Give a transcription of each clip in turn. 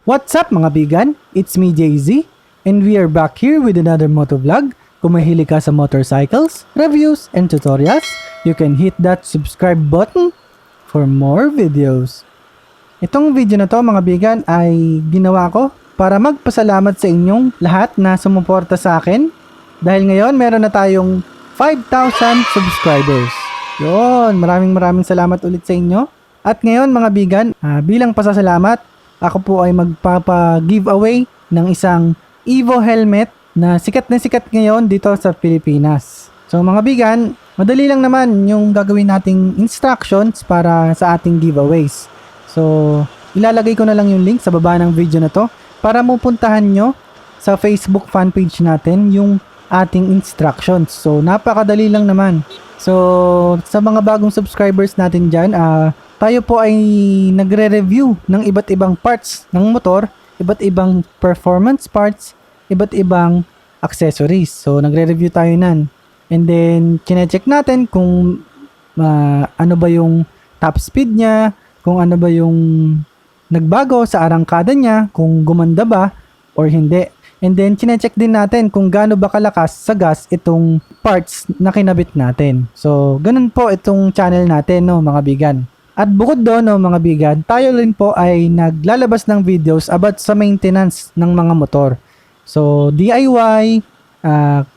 What's up mga bigan? It's me JZ and we are back here with another motovlog. Kung mahilig ka sa motorcycles, reviews, and tutorials, you can hit that subscribe button for more videos. Itong video na to mga bigan ay ginawa ko para magpasalamat sa inyong lahat na sumuporta sa akin. Dahil ngayon meron na tayong 5,000 subscribers. Yun, maraming salamat ulit sa inyo. At ngayon mga bigan, bilang pasasalamat, ako po ay magpapa-giveaway ng isang Evo Helmet na sikat ngayon dito sa Pilipinas. So mga bigan, madali lang naman yung gagawin nating instructions para sa ating giveaways. So ilalagay ko na lang yung link sa baba ng video na to para mapuntahan nyo sa Facebook fanpage natin yung ating instructions. So napakadali lang naman. So sa mga bagong subscribers natin dyan, tayo po ay nagre-review ng iba't ibang parts ng motor, iba't ibang performance parts, iba't ibang accessories. So, nagre-review tayo nan. And then, kine-check natin kung ano ba yung top speed niya, kung ano ba yung nagbago sa arangkada niya, kung gumanda ba or hindi. And then, kine-check din natin kung gaano ba kalakas sa gas itong parts na kinabit natin. So, ganun po itong channel natin, no, mga bigan. At bukod doon, no, mga bigan, tayo rin po ay naglalabas ng videos about sa maintenance ng mga motor. So, DIY,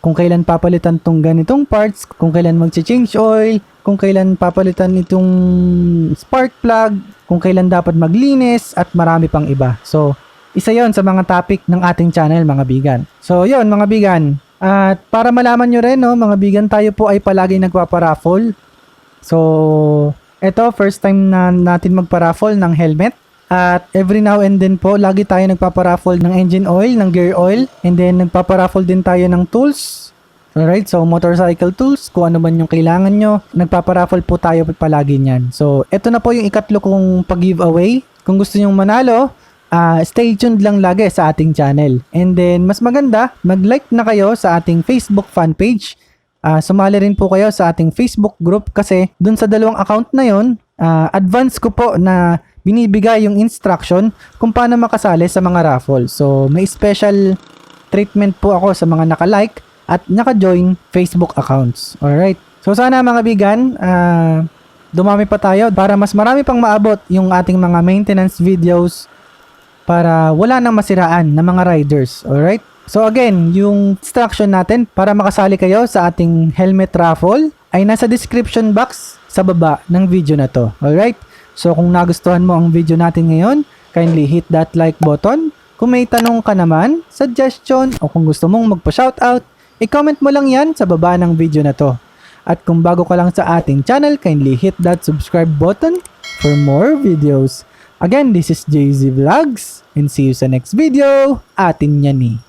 kung kailan papalitan tong ganitong parts, kung kailan mag-change oil, kung kailan papalitan itong spark plug, kung kailan dapat maglinis, at marami pang iba. So, isa yon sa mga topic ng ating channel, mga bigan. So, yon mga bigan. At para malaman nyo rin, no, mga bigan, tayo po ay palagi nagpaparaffle. So, eto, first time na natin magpa-raffle ng helmet. At every now and then po, lagi tayo nagpaparaffle ng engine oil, ng gear oil. And then, nagpaparaffle din tayo ng tools. Alright, so motorcycle tools, kung ano man yung kailangan nyo. Nagpaparaffle po tayo palagi niyan. So, eto na po yung ikatlo kong pag-giveaway. Kung gusto nyong manalo, stay tuned lang lagi sa ating channel. And then, mas maganda, mag-like na kayo sa ating Facebook fan page. Sumali rin po kayo sa ating Facebook group kasi dun sa dalawang account na yon, advance ko po na binibigay yung instruction kung paano makasali sa mga raffle. So, may special treatment po ako sa mga naka-like at naka-join Facebook accounts. Alright. So, sana mga bigan, dumami pa tayo para mas marami pang maabot yung ating mga maintenance videos para wala nang masiraan na mga riders. Alright. So again, yung instruction natin para makasali kayo sa ating helmet raffle ay nasa description box sa baba ng video na to. Alright? So kung nagustuhan mo ang video natin ngayon, kindly hit that like button. Kung may tanong ka naman, suggestion, o kung gusto mong magpa-shoutout, i-comment mo lang yan sa baba ng video na to. At kung bago ka lang sa ating channel, kindly hit that subscribe button for more videos. Again, this is JZ Vlogs and see you sa next video. Atin yan eh.